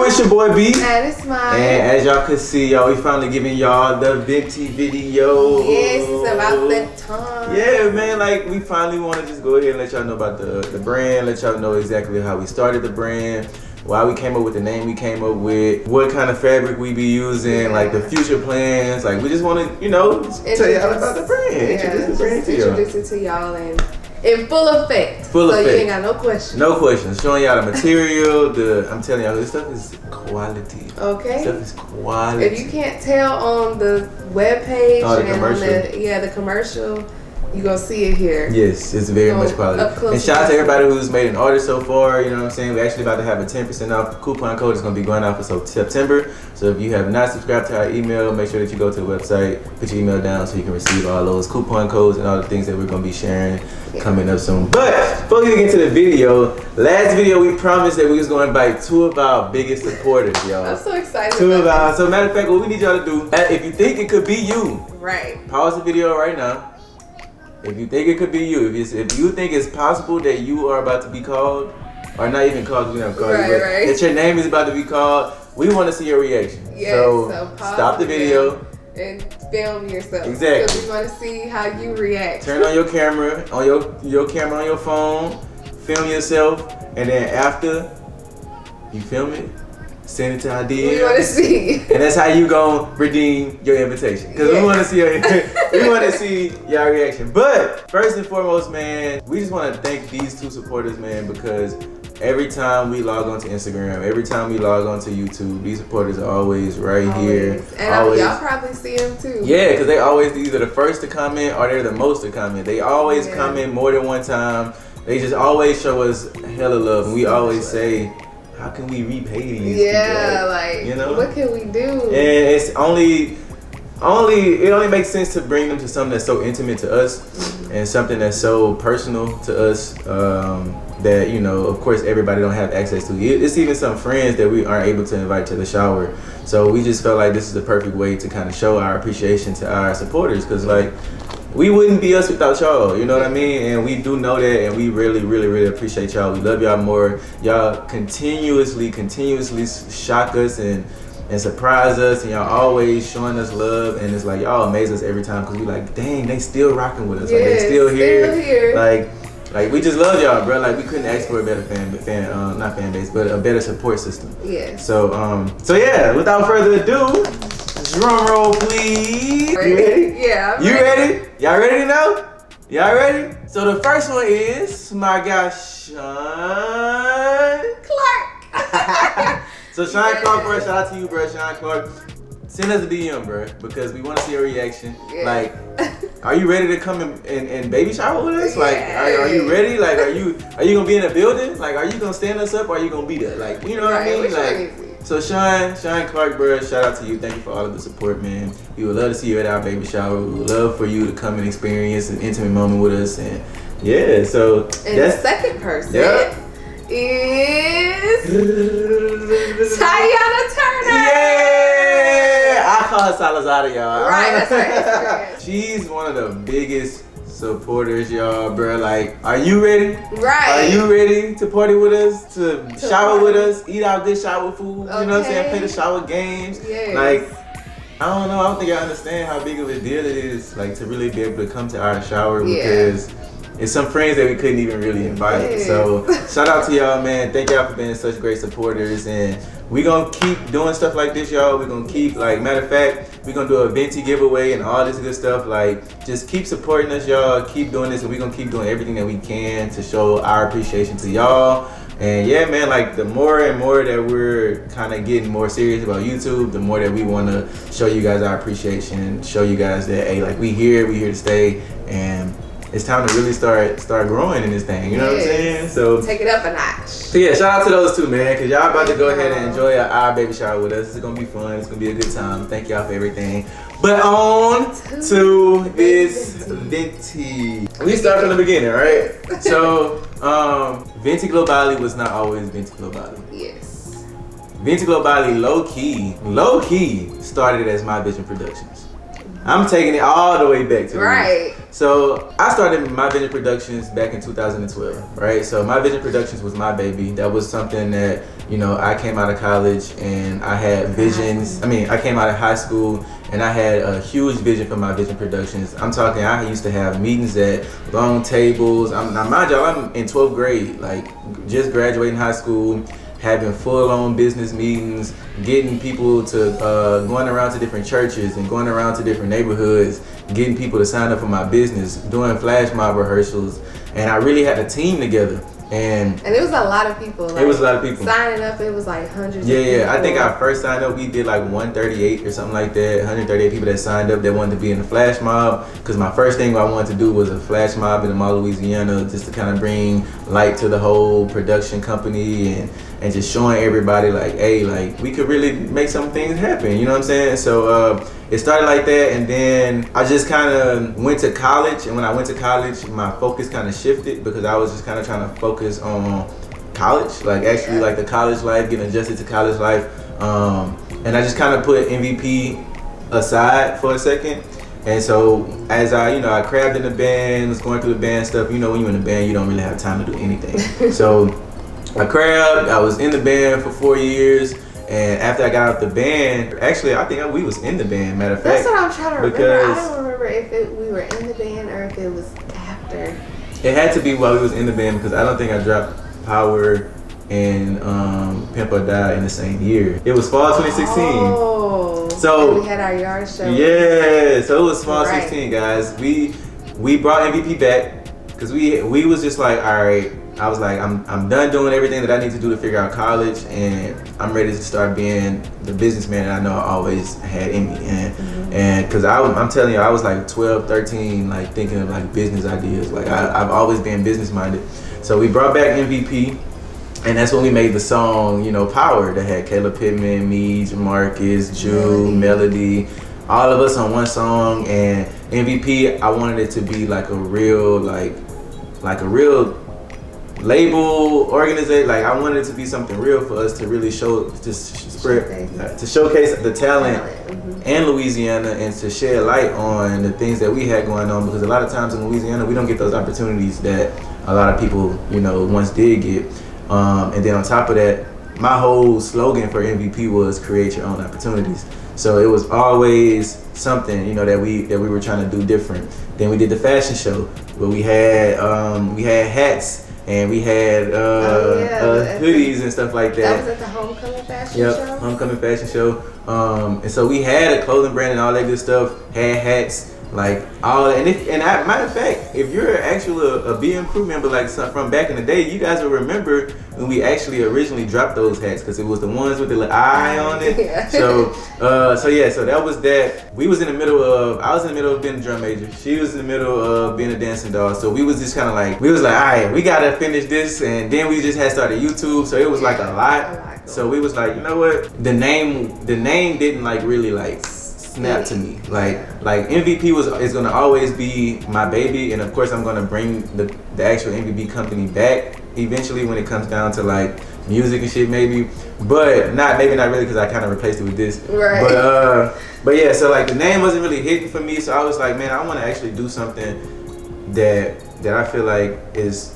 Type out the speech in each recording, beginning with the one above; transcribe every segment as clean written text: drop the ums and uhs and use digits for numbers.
It's your boy B. And it's mine. And as y'all can see, y'all, we finally giving y'all the Venti video. Yes, it's about that time. Yeah, man, like we finally want to just go ahead and let y'all know about the brand, let y'all know exactly how we started the brand, why we came up with the name we came up with, what kind of fabric we be using, like the future plans. Like we just want to, you know, tell y'all about the brand. Introduce the brand to y'all. Introduce it to y'all and in full effect. Full effect. So you ain't got no questions. No questions. Showing y'all the material. I'm telling y'all, this stuff is quality. Okay. Stuff is quality. If you can't tell on the webpage the and commercial. on the commercial, you gonna see it here. Yes, it's very much quality. Up close and shout out to everybody who's made an order so far. You know what I'm saying? We're actually about to have a 10% off coupon code. It's gonna be going out for September. So if you have not subscribed to our email, make sure that you go to the website, put your email down so you can receive all those coupon codes and all the things that we're gonna be sharing coming up soon. But before we get into the video, last video we promised that we was gonna invite two of our biggest supporters, y'all. I'm so excited. So matter of fact, what we need y'all to do, if you think it could be you, right? Pause the video right now. If you think it could be you, if you think it's possible that you are about to be called, or not even called, we don't call you, but that your name is about to be called, we want to see your reaction. Yes, so stop the video and film yourself. Exactly. Because we want to see how you react. Turn on your camera, on your camera on your phone, film yourself, and then after you film it, send it to our DM. We want to see. And that's how you gonna redeem your invitation. Because we want to see your reaction. But first and foremost, man, we just want to thank these two supporters, man, because every time we log on to Instagram, every time we log on to YouTube, these supporters are always here. And y'all probably see them too. Yeah, because they always either the first to comment or they're the most to comment. They always comment more than one time. They just always show us hella love. And we always say, how can we repay these people? Like, you know, what can we do? And it's it only makes sense to bring them to something that's so intimate to us and something that's so personal to us that, you know, of course everybody don't have access to. It's even some friends that we aren't able to invite to the shower. So we just felt like this is the perfect way to kind of show our appreciation to our supporters, because like we wouldn't be us without y'all, you know what I mean? And we do know that, and we really, really, really appreciate y'all. We love y'all more. Y'all continuously shock us and surprise us, and y'all always showing us love, and it's like y'all amaze us every time, because we like, dang, they still rocking with us. Like they still here. Like we just love y'all, bro. Like we couldn't ask for a better not fan base, but a better support system. Yeah. So yeah, without further ado, drum roll, please. You ready? Yeah. You ready? Y'all ready to know? Y'all ready? So the first one is my guy Sean Clark. So Sean Clark, bro, shout out to you, bro. Sean Clark, send us a DM, bro, because we want to see your reaction. Yeah. Like, are you ready to come and baby shower with us? Like, are you ready? Like, are you gonna be in the building? Like, are you gonna stand us up, or are you gonna be there? Like, you know what I mean? Like. So Sean Clark, bro, shout out to you. Thank you for all of the support, man. We would love to see you at our baby shower. We would love for you to come and experience an intimate moment with us. And yeah, so and the second person is Tiana Turner. Yeah, I call her Salazar, y'all. Right, that's right. She's one of the biggest supporters, y'all, bro. Like, are you ready? Right. Are you ready to party with us, to shower with us, eat our good shower food, you know what I'm saying, play the shower games? Yes. Like, I don't know. I don't think I understand how big of a deal it is, like to really be able to come to our shower Yeah. because it's some friends that we couldn't even really invite. Yeah. So shout out to y'all, man. Thank y'all for being such great supporters, and we gonna keep doing stuff like this, y'all. We gonna keep, like, matter of fact, we gonna do a VENTI giveaway and all this good stuff. Like, just keep supporting us, y'all. Keep doing this, and we gonna keep doing everything that we can to show our appreciation to y'all. And yeah, man, like the more and more that we're kind of getting more serious about YouTube, the more that we want to show you guys our appreciation and show you guys that, hey, like we here to stay, and it's time to really start growing in this thing. You know what I'm saying? So take it up a notch. So yeah, shout out to those two, man, because y'all about to go ahead and enjoy our baby shower with us. It's gonna be fun. It's gonna be a good time. Thank y'all for everything. But on to this VENTI. We start from the beginning, right? So, VENTI GLOBALI was not always VENTI GLOBALI. Yes. VENTI GLOBALI low key started as My Vision Productions. I'm taking it all the way back to right. So I started My Vision Productions back in 2012, right? So My Vision Productions was my baby. That was something that, you know, I came out of college and I had visions. I mean, I came out of high school and I had a huge vision for My Vision Productions. I'm talking, I used to have meetings at long tables. Now mind y'all, I'm in 12th grade, like just graduating high school, having full-on business meetings, getting people to, going around to different churches and going around to different neighborhoods, getting people to sign up for my business, doing flash mob rehearsals, and I really had a team together. And it was a lot of people. Like, it was a lot of people signing up. It was like hundreds. Yeah, of people. yeah. I think our first sign up, we did like 138 or something like that. 138 people that signed up that wanted to be in the flash mob. Because my first thing I wanted to do was a flash mob in the mall, Louisiana, just to kind of bring light to the whole production company and just showing everybody like, hey, like we could really make some things happen. You know what I'm saying? So it started like that, and then I just kind of went to college. And when I went to college, my focus kind of shifted because I was just kind of trying to focus on college, like actually like the college life, getting adjusted to college life. And I just kind of put MVP aside for a second. And so as I crabbed in the band, was going through the band stuff. You know, when you're in the band, you don't really have time to do anything. So I crabbed. I was in the band for 4 years. And after I got out the band, actually, I think we was in the band, matter of fact. That's what I'm trying to remember. I don't remember if we were in the band or if it was after. It had to be while we was in the band because I don't think I dropped Power and Pimp or Die in the same year. It was fall 2016. Oh. So and we had our yard show. Yeah, so it was fall 16, guys. We brought MVP back because we was just like, all right. I was like, I'm done doing everything that I need to do to figure out college, and I'm ready to start being the businessman that I know I always had in me. And because I'm telling you, I was like 12, 13, like thinking of like business ideas. Like I've always been business minded. So we brought back MVP, and that's when we made the song, you know, Power, that had Caleb Pittman, me, Jamarcus, Jew, Melody, all of us on one song. And MVP, I wanted it to be like a real, like a real label organization. Like I wanted it to be something real for us to really showcase the talent in Louisiana and to shed light on the things that we had going on, because a lot of times in Louisiana we don't get those opportunities that a lot of people, you know, once did get. And then on top of that, my whole slogan for MVP was create your own opportunities. So it was always something, you know, that we were trying to do different. Then we did the fashion show where we had hats. And we had hoodies and stuff like that. That was at the homecoming fashion show? Yep, homecoming fashion show. And so we had a clothing brand and all that good stuff, had hats, like all that. Matter of fact, if you're actually a BM crew member, like from back in the day, you guys will remember when we actually originally dropped those hats, because it was the ones with the little eye on it. Yeah. So that was that. I was in the middle of being a drum major. She was in the middle of being a dancing doll. So we was just kind of like, all right, we gotta finish this. And then we just had started YouTube. So it was like a lot. So we was like, you know what? The name didn't like really like snap to me. Like MVP is gonna always be my baby, and of course I'm gonna bring the actual MVP company back eventually when it comes down to like music and shit, maybe, but not really, because I kind of replaced it with this. Right. But yeah, so like the name wasn't really hitting for me, so I was like, man, I want to actually do something that I feel like is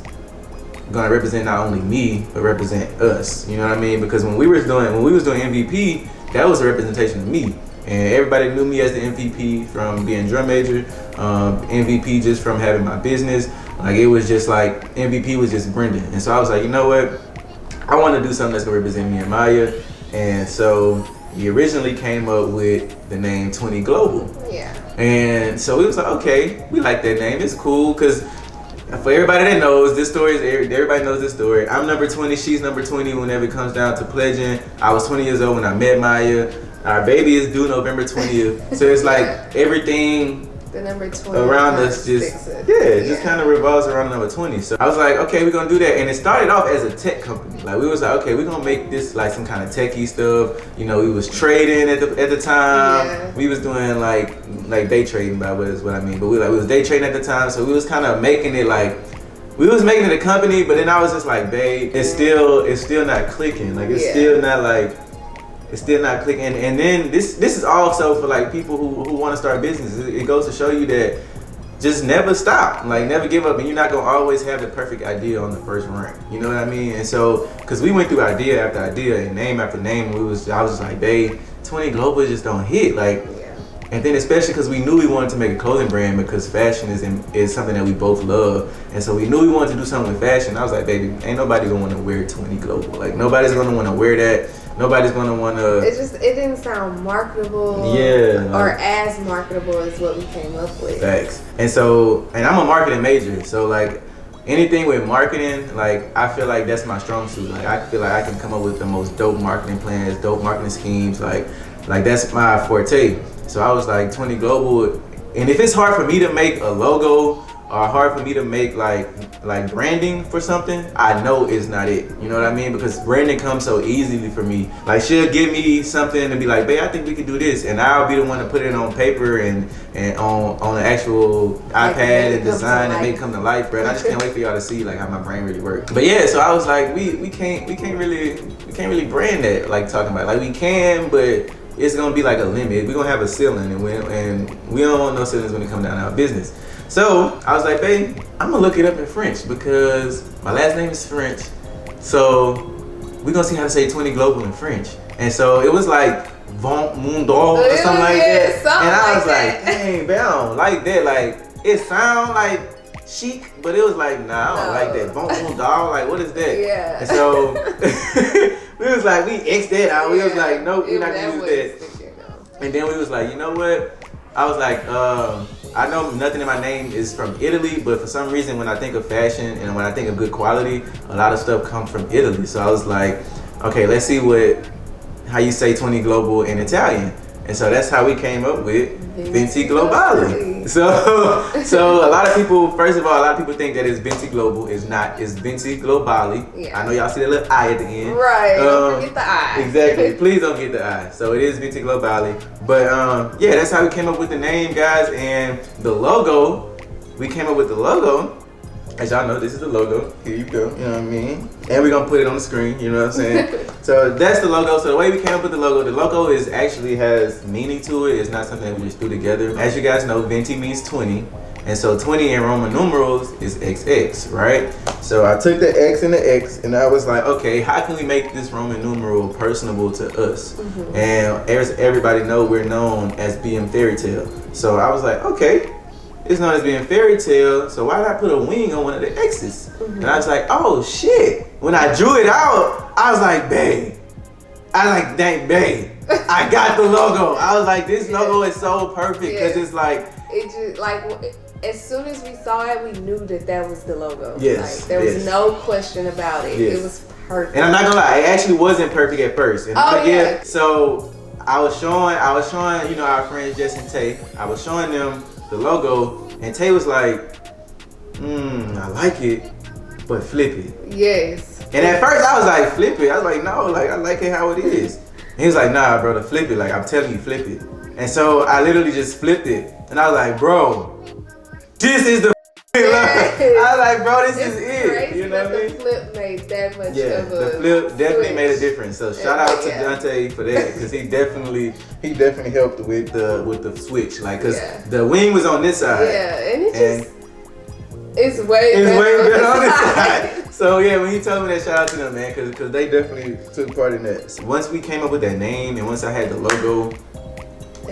gonna represent not only me but represent us. You know what I mean? Because when we was doing MVP, that was a representation of me. And everybody knew me as the MVP from being drum major, MVP just from having my business. Like it was just like, MVP was just Brendon. And so I was like, you know what? I want to do something that's gonna represent me and Maya. And so we originally came up with the name 20 Global. Yeah. And so we was like, okay, we like that name. It's cool because for everybody that knows, this story is, everybody knows this story. I'm number 20, she's number 20 whenever it comes down to pledging. I was 20 years old when I met Maya. Our baby is due November 20th. So it's like everything the number 20 around us just just kind of revolves around the number 20. So I was like, okay, we're gonna do that. And it started off as a tech company. Like we was like, okay, we're gonna make this like some kind of techie stuff. You know, we was trading at the time. Yeah. We was doing like day trading, by what I mean. But we was day trading at the time. So we was kind of making it like, we was making it a company, but then I was just like, babe, it's still not clicking. Like it's still not like, it's still not clicking. And then this is also for like people who want to start businesses. It goes to show you that just never stop, like never give up, and you're not gonna always have the perfect idea on the first run. You know what I mean? And so, cause we went through idea after idea and name after name, I was just like, babe, 20 Global just don't hit. Like, and then especially because we knew we wanted to make a clothing brand because fashion is something that we both love. And so we knew we wanted to do something with fashion. I was like, baby, ain't nobody gonna want to wear 20 Global. Like nobody's gonna want to wear that. Nobody's gonna want to. It didn't sound marketable. Yeah. Or as marketable as what we came up with. Facts. And so, and I'm a marketing major, so like anything with marketing, like I feel like that's my strong suit. Like I feel like I can come up with the most dope marketing plans, dope marketing schemes. Like that's my forte. So I was like 20 Global, and if it's hard for me to make a logo or hard for me to make like branding for something, I know it's not it. You know what I mean? Because branding comes so easily for me. Like she'll give me something and be like, babe, I think we could do this, and I'll be the one to put it on paper and on an actual iPad and design and make it come to life, bro. And I just can't wait for y'all to see like how my brain really works. But yeah, so I was like, we can't really brand that, like talking about, like we can, but it's gonna be like a limit. We're gonna have a ceiling, and we don't want no ceilings when it comes down to our business. So I was like, babe, I'm gonna look it up in French because my last name is French. So we're gonna see how to say 20 Global in French. And so it was like Vent Mundo or something like that. And I was like, dang, babe, I don't like that. Like it sound like chic, but it was like, nah, I don't like that. Vent Mundo, like what is that? Yeah. And so we was like, we X'd that out. We was like, nope, we're not gonna use that. And then we was like, you know what? I was like, I know nothing in my name is from Italy, but for some reason when I think of fashion and when I think of good quality, a lot of stuff comes from Italy. So I was like, okay, let's see how you say 20 Global in Italian. And so that's how we came up with Venti Globali. So a lot of people, first of all, a lot of people think that it's Venti Global. It's not. It's Venti Globali. Yeah. I know y'all see that little I at the end. Right. Don't forget the I. Exactly. Please don't get the I. So it is Venti Globali. But yeah, that's how we came up with the name, guys. And the logo, we came up with the logo. As y'all know, this is the logo. Here you go. You know what I mean? And we're gonna put it on the screen. You know what I'm saying? So that's the logo. So the way we came up with the logo is actually has meaning to it. It's not something that we just threw together. As you guys know, Venti means 20. And so 20 in Roman numerals is XX, right? So I took the X and the X and I was like, okay, how can we make this Roman numeral personable to us? Mm-hmm. And as everybody know, we're known as BM Fairy Tale. So I was like, okay, it's known as being fairy tale, so why did I put a wing on one of the X's? Mm-hmm. And I was like, oh shit. When I drew it out, I was like, babe. Dang, babe. I got the logo. I was like, this logo is so perfect because it's like. It just, like, as soon as we saw it, we knew that was the logo. Yes. Like, there was no question about it. Yes. It was perfect. And I'm not gonna lie, it actually wasn't perfect at first. And yeah. So I was showing, you know, our friends Jess and Tay, I was showing them the logo, and Tay was like, I like it, but flip it. Yes. And at first I was like, flip it. I was like, no, like I like it how it is. And he was like, nah, brother, flip it. Like I'm telling you, flip it. And so I literally just flipped it, and I was like, bro, this is the yes. I was like, bro, this is it. You know what I mean? The flip made that much of a the flip definitely switch. made a difference. So shout out to Dante for that, because he definitely helped with the switch. Like, cause the wing was on this side. Yeah, and it's way better on this side. So yeah, when he told me that, shout out to them, man, cause they definitely took part in that. So once we came up with that name and once I had the logo,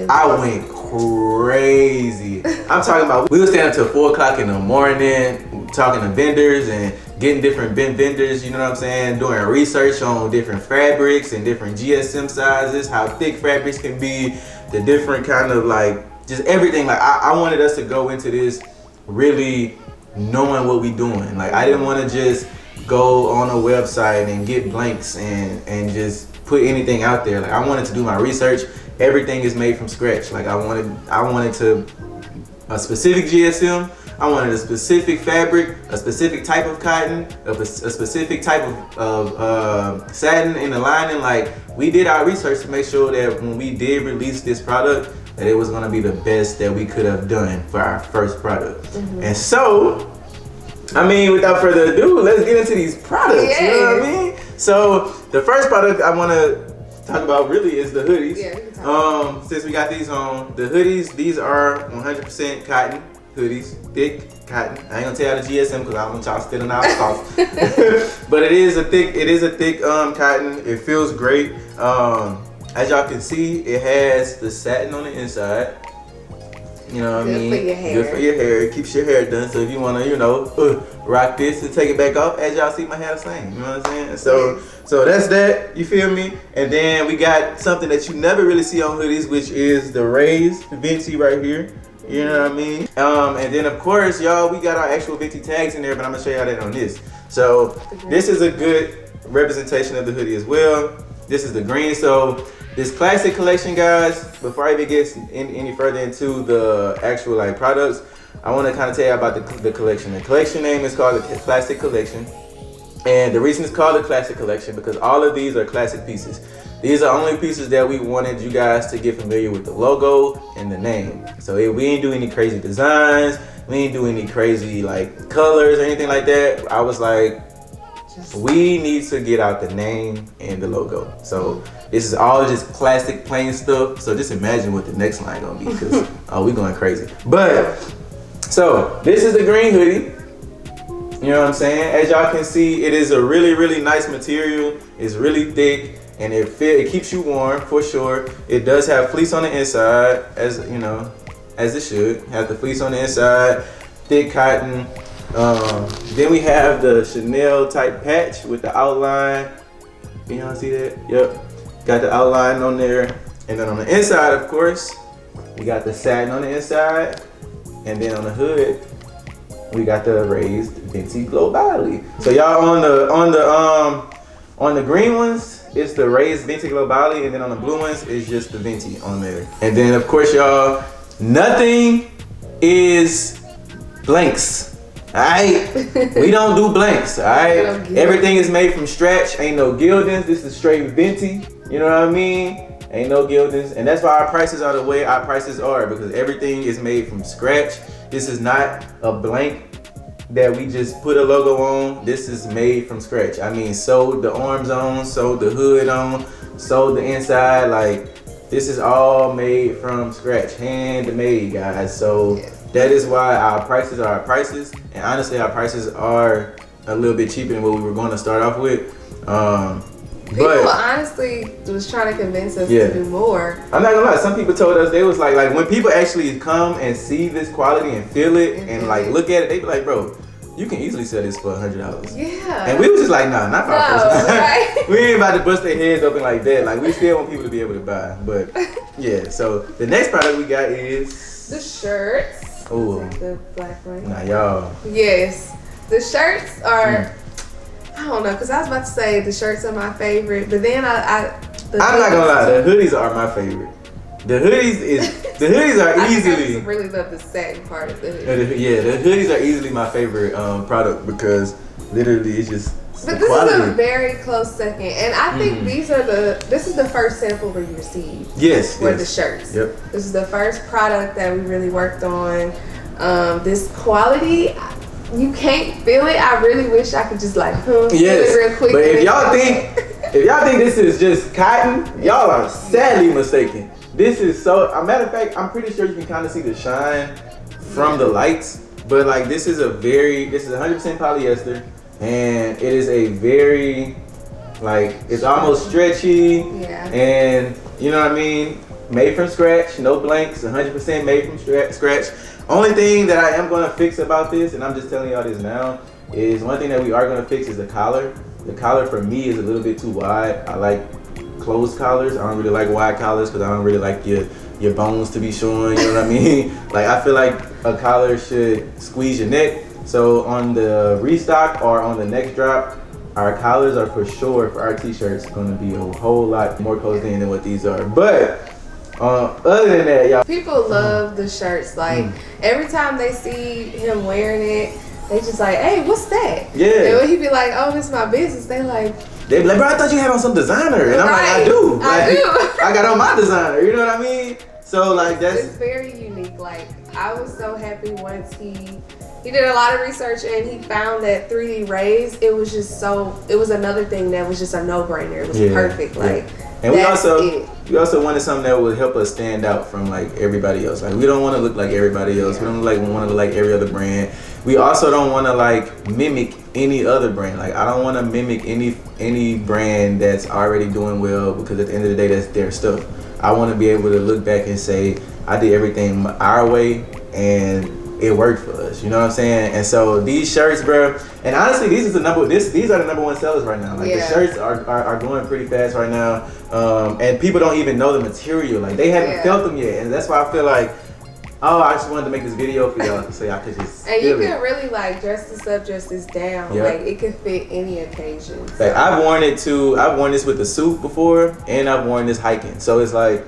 I went crazy. I'm talking about, we were staying up till 4 o'clock in the morning, talking to vendors and getting different vendors, you know what I'm saying? Doing research on different fabrics and different GSM sizes, how thick fabrics can be, the different kind of like, just everything. Like I wanted us to go into this really knowing what we doing. Like I didn't want to just go on a website and get blanks and just put anything out there. Like I wanted to do my research. Everything is made from scratch. Like I wanted to a specific GSM. I wanted a specific fabric, a specific type of cotton, a specific type of satin in the lining. Like we did our research to make sure that when we did release this product, that it was gonna be the best that we could have done for our first product. Mm-hmm. And so, I mean, without further ado, let's get into these products. Yes. You know what I mean? So the first product I wanna talk about really is the hoodies. Yeah, since we got these on, the hoodies, these are 100% cotton hoodies, thick cotton. I ain't gonna tell y'all the GSM because I don't want y'all stealing our sauce. But it is a thick cotton. It feels great. As y'all can see, it has the satin on the inside. You know what I mean? Good for your hair. Good for your hair. It keeps your hair done. So if you wanna, you know, rock this and take it back off, as y'all see my hair the same. You know what I'm saying? So that's that. You feel me? And then we got something that you never really see on hoodies, which is the raised Venti right here. You know what I mean? And then of course, y'all, we got our actual Venti tags in there, but I'm gonna show y'all that on this. So this is a good representation of the hoodie as well. This is the green. So this classic collection, guys, before I even get any further into the actual like products, I want to kind of tell you about the collection. The collection name is called the Classic Collection. And the reason it's called the Classic Collection because all of these are classic pieces. These are only pieces that we wanted you guys to get familiar with the logo and the name. So we ain't do any crazy designs, we ain't do any crazy like colors or anything like that. I was like, we need to get out the name and the logo. So this is all just classic plain stuff. So just imagine what the next line gonna be because we going crazy. But so this is the green hoodie. You know what I'm saying? As y'all can see, it is a really, really nice material. It's really thick. And it keeps you warm for sure. It does have fleece on the inside, as you know, as it should. Have the fleece on the inside, thick cotton. Then we have the Chanel type patch with the outline. Can y'all see that? Yep. Got the outline on there. And then on the inside, of course, we got the satin on the inside. And then on the hood, we got the raised VENTI GLOBALI. So y'all on the green ones, it's the raised VENTI GLOBALI, and then on the blue ones, it's just the VENTI on there. And then of course, y'all, nothing is blanks. Alright? We don't do blanks, alright? Everything is made from scratch, ain't no gildings. This is straight VENTI, you know what I mean? Ain't no gildings. And that's why our prices are the way our prices are, because everything is made from scratch. This is not a blank that we just put a logo on. This is made from scratch. I mean, sewed the arms on, sewed the hood on, sewed the inside. Like, this is all made from scratch, handmade, guys. So that is why our prices are our prices. And honestly, our prices are a little bit cheaper than what we were going to start off with. People honestly was trying to convince us to do more. I'm not gonna lie, some people told us, they was like when people actually come and see this quality and feel it and like look at it, they be like, bro, you can easily sell this for $100. Yeah. And we was just like, nah, not for our first time. Right? We ain't about to bust their heads open like that. Like, we still want people to be able to buy. But yeah, so the next product we got is the shirts. Oh, the black one. Nah, y'all. Yes, the shirts are. I don't know, because I was about to say the shirts are my favorite, but then I'm not gonna lie, the hoodies are my favorite. The hoodies are easily. I really love the satin part of the hoodie. Yeah, the hoodies are easily my favorite product because literally it's just. But this is a very close second, and I think this is the first sample we received. Yes. For the shirts. Yep. This is the first product that we really worked on. This quality. You can't feel it. I really wish I could just like feel it real quick. But if y'all think this is just cotton, y'all are sadly mistaken. This is so. A matter of fact, I'm pretty sure you can kind of see the shine from the lights. But like this is 100% polyester, and it is a very like it's almost stretchy. Yeah. And you know what I mean. made from scratch, no blanks, 100% made from scratch. Only thing that I am gonna fix about this, and I'm just telling y'all this now, is one thing that we are gonna fix is the collar. The collar for me is a little bit too wide. I like closed collars. I don't really like wide collars because I don't really like your bones to be showing, you know what I mean? Like, I feel like a collar should squeeze your neck. So on the restock or on the next drop, our collars are for sure, for our t-shirts, gonna be a whole lot more closed in than what these are. But other than that, y'all, people love the shirts. Like every time they see him wearing it, they just like, hey, what's that? Yeah. And when he be like, oh, it's my business, they be like, bro, I thought you had on some designer. And I'm like, I do. Like, I do. I got on my designer, you know what I mean? So like it's very unique. Like, I was so happy once he did a lot of research and he found that 3D rays, it was another thing that was just a no-brainer. It was perfect. Like, and we also wanted something that would help us stand out from like everybody else. Like, we don't want to look like everybody else. We don't want to look like every other brand. We also don't want to like mimic any other brand. Like, I don't want to mimic any brand that's already doing well, because at the end of the day, that's their stuff. I want to be able to look back and say, I did everything our way and it worked for us, you know what I'm saying? And so these shirts, bro, and honestly, these are the number one sellers right now. Like, the shirts are going pretty fast right now, and people don't even know the material. Like, they haven't felt them yet, and that's why I feel like, oh, I just wanted to make this video for y'all so y'all could just and you can really like dress this up, dress this down. Like, it could fit any occasion. So. Like, I've worn this with the suit before, and I've worn this hiking. So it's like,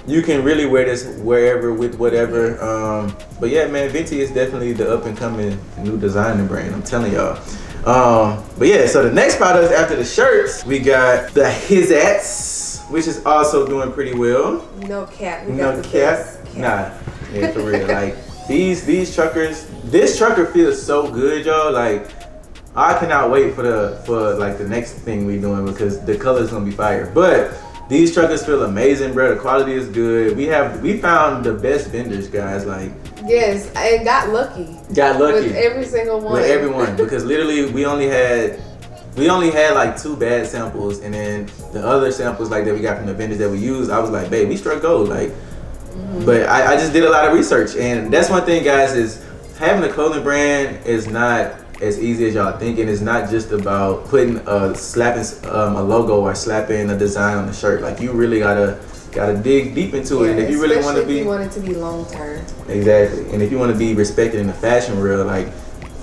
you can really wear this wherever with whatever. But yeah, man, Venti is definitely the up and coming new designer brand. I'm telling y'all. But yeah, so the next product after the shirts, we got the Hizats, which is also doing pretty well. No cap. No cap. Nah, yeah, for real. Like, these truckers, this trucker feels so good, y'all. Like, I cannot wait for the next thing we doing, because the color's gonna be fire. But these truckers feel amazing, bro. The quality is good. We found the best vendors, guys. Like, yes, and got lucky with every single one. With everyone, because literally we only had like 2 bad samples, and then the other samples like that we got from the vendors that we used, I was like, babe, we struck gold. Like, but I just did a lot of research, and that's one thing, guys, is having a clothing brand is not as easy as y'all think, and it's not just about putting slapping a logo or slapping a design on the shirt. Like, you really gotta dig deep into it, and if you really want to be, you want it to be long term. Exactly, and if you want to be respected in the fashion world, like,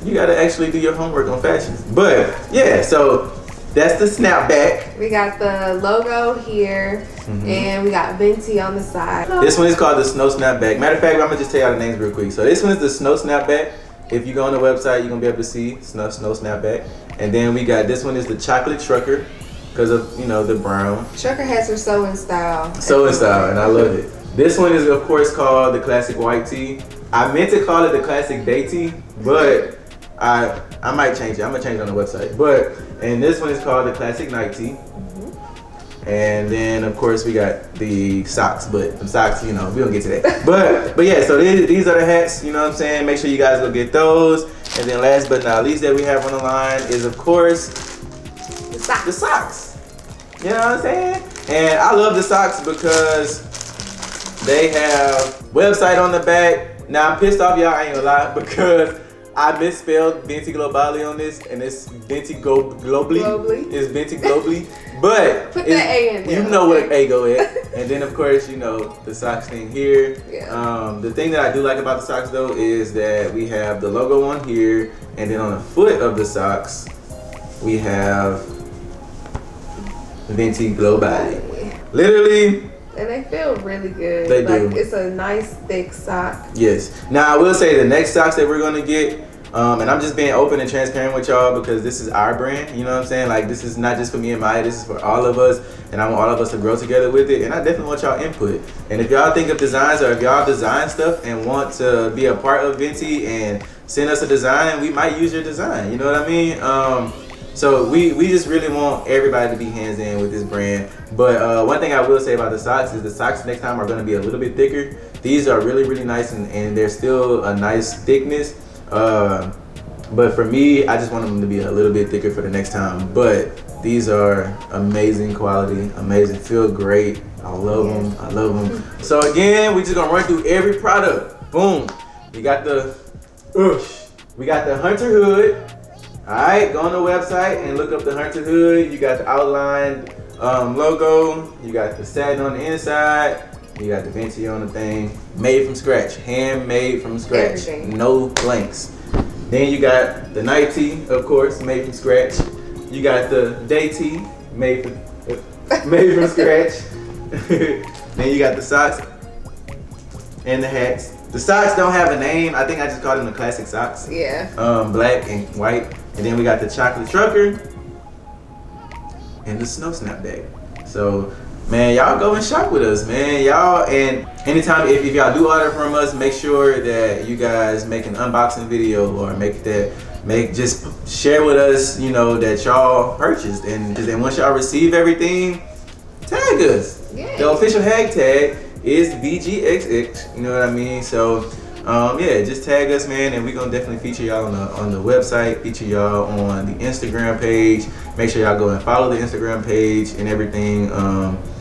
you gotta actually do your homework on fashion. But yeah, so that's the snapback. We got the logo here, and we got Venti on the side. This one is called the Snow Snapback. Matter of fact, I'm gonna just tell y'all the names real quick. So this one is the Snow Snapback. If you go on the website, you're gonna be able to see Snow Snapback. And then we got, this one is the Chocolate Trucker, because of, you know, the brown. Trucker hats are so in style. So in style, and I love it. This one is, of course, called the Classic White Tee. I meant to call it the Classic Day Tee, but I might change it. I'm gonna change it on the website. And this one is called the Classic Night Tee. And then, of course, we got the socks, but the socks, you know, we don't get to that. But yeah, so these are the hats, you know what I'm saying? Make sure you guys go get those. And then last but not least that we have on the line is, of course, the socks. You know what I'm saying? And I love the socks because they have website on the back. Now, I'm pissed off, y'all, I ain't gonna lie, because I misspelled Venti Globali on this, and it's Venti Globally. It's Venti Globally. But put the A in there. You know what A go at. And then, of course, you know, the socks thing here. Yeah. The thing that I do like about the socks, though, is that we have the logo on here, and then on the foot of the socks, we have Venti Globali. Literally. And they feel really good. They do. It's a nice thick sock. Yes. Now, I will say the next socks that we're gonna get, and I'm just being open and transparent with y'all because this is our brand, you know what I'm saying? Like, this is not just for me and Maya, this is for all of us, and I want all of us to grow together with it, and I definitely want y'all input. And if y'all think of designs, or if y'all design stuff and want to be a part of Venti and send us a design, we might use your design, you know what I mean? So we just really want everybody to be hands in with this brand. But one thing I will say about the socks is the socks next time are gonna be a little bit thicker. These are really, really nice, and they're still a nice thickness. But for me, I just want them to be a little bit thicker for the next time. But these are amazing quality, amazing, feel great. I love them. I love them. So again, we just gonna run through every product. Boom. We got the Hunter hood. All right, go on the website and look up the Hunter hood. You got the outlined logo. You got the satin on the inside. You got the Venti on the thing. Made from scratch, handmade from scratch. Everything. No blanks. Then you got the night tee, of course, made from scratch. You got the day tee, made from scratch. Then you got the socks and the hats. The socks don't have a name. I think I just called them the classic socks. Yeah. Black and white. And then we got the chocolate trucker and the snow snap bag. So, man, y'all go and shop with us, man. Y'all, and anytime if y'all do order from us, make sure that you guys make an unboxing video or just share with us, you know, that y'all purchased. And then once y'all receive everything, tag us. Yeah. The official hashtag is VGXX, you know what I mean? So, yeah, just tag us, man, and we're gonna definitely feature y'all on the website, feature y'all on the Instagram page. Make sure y'all go and follow the Instagram page and everything.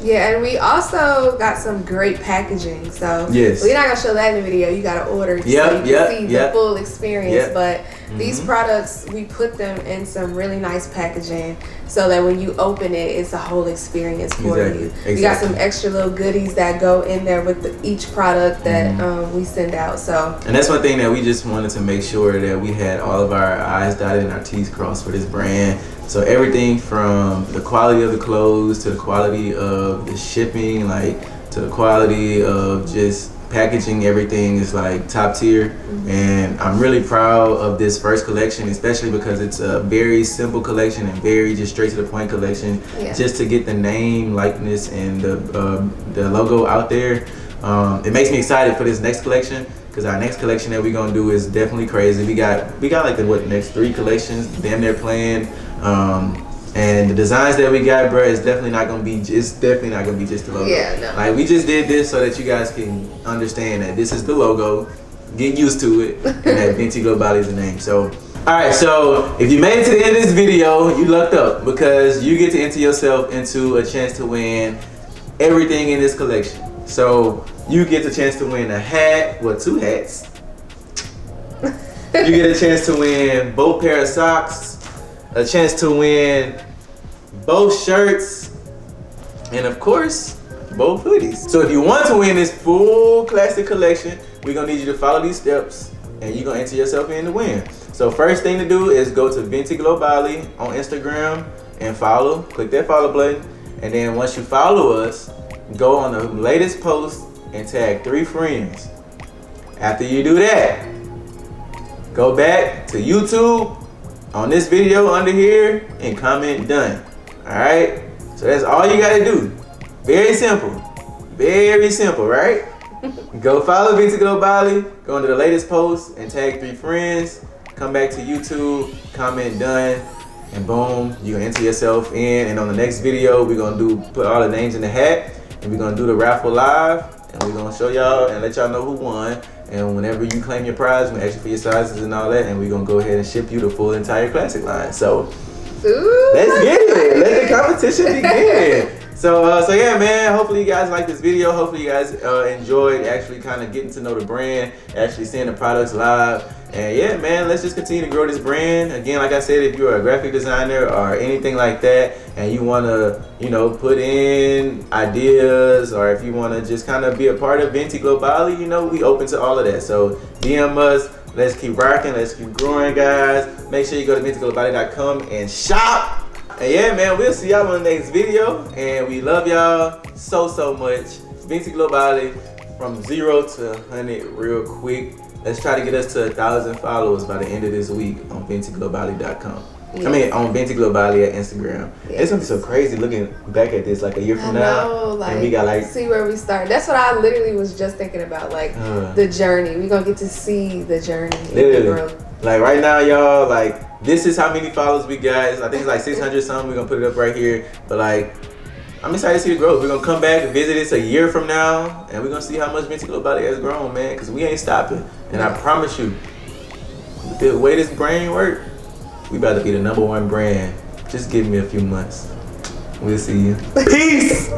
Yeah, and we also got some great packaging. So yes, we're not gonna show that in the video. You gotta order so you can see the full experience. But these products, we put them in some really nice packaging so that when you open it, it's a whole experience for you. Exactly. We got some extra little goodies that go in there with each product that we send out. So, and that's one thing that we just wanted to make sure that we had all of our I's dotted and our T's crossed for this brand. So everything from the quality of the clothes to the quality of the shipping, like to the quality of just packaging, everything is like top tier. And I'm really proud of this first collection, especially because it's a very simple collection and very just straight to the point collection. Just to get the name, likeness, and the logo out there. It makes me excited for this next collection, because our next collection that we're gonna do is definitely crazy. We got like the next 3 collections damn near planned. And the designs that we got, bro, is definitely not gonna be just the logo. Yeah, no. Like, we just did this so that you guys can understand that this is the logo. Get used to it, and that VENTI GLOBALI is the name. So, all right. So if you made it to the end of this video, you lucked up, because you get to enter yourself into a chance to win everything in this collection. So you get the chance to win a hat, 2 hats. You get a chance to win both pair of socks, a chance to win both shirts, and of course, both hoodies. So if you want to win this full classic collection, we're gonna need you to follow these steps, and you're gonna enter yourself in to win. So first thing to do is go to VENTI GLOBALI on Instagram and follow. Click that follow button, and then once you follow us, go on the latest post and tag 3 friends. After you do that, go back to YouTube on this video under here and comment done. All right, so that's all you gotta do. Very simple, right? Go follow VENTI GLOBALI, go into the latest post and tag 3 friends. Come back to YouTube, comment done, and boom, you can enter yourself in. And on the next video, we're gonna put all the names in the hat, and we're gonna do the raffle live, and we're gonna show y'all and let y'all know who won. And whenever you claim your prize, we're gonna ask you for your sizes and all that, and we're gonna go ahead and ship you the full entire classic line. So let's get it. Let the competition begin. So yeah, man, hopefully you guys like this video. Hopefully you guys enjoyed actually kind of getting to know the brand, actually seeing the products live. And yeah, man, let's just continue to grow this brand. Again, like I said, if you're a graphic designer or anything like that, and you want to, you know, put in ideas, or if you want to just kind of be a part of VENTI GLOBALI, you know, we open to all of that. So DM us. Let's keep rocking. Let's keep growing, guys. Make sure you go to VentiGlobali.com and shop. And yeah, man, we'll see y'all on the next video. And we love y'all so much. VENTI GLOBALI, from 0 to 100 real quick. Let's try to get us to 1,000 followers by the end of this week on VentiGlobali.com. Yes. I mean, on VENTI GLOBALI at Instagram. Yes. It's gonna be so crazy looking back at this like a year from now. Like, and we got like, see where we start. That's what I literally was just thinking about, like the journey. We're gonna get to see the journey. Literally. Like right now, y'all, like this is how many followers we got. I think it's like 600 something. We're gonna put it up right here. But like, I'm excited to see the growth. We're gonna come back and visit this a year from now, and we're gonna see how much VENTI GLOBALI has grown, man. Cause we ain't stopping. And I promise you, the way this brand works, we about to be the #1 brand. Just give me a few months. We'll see you. Peace!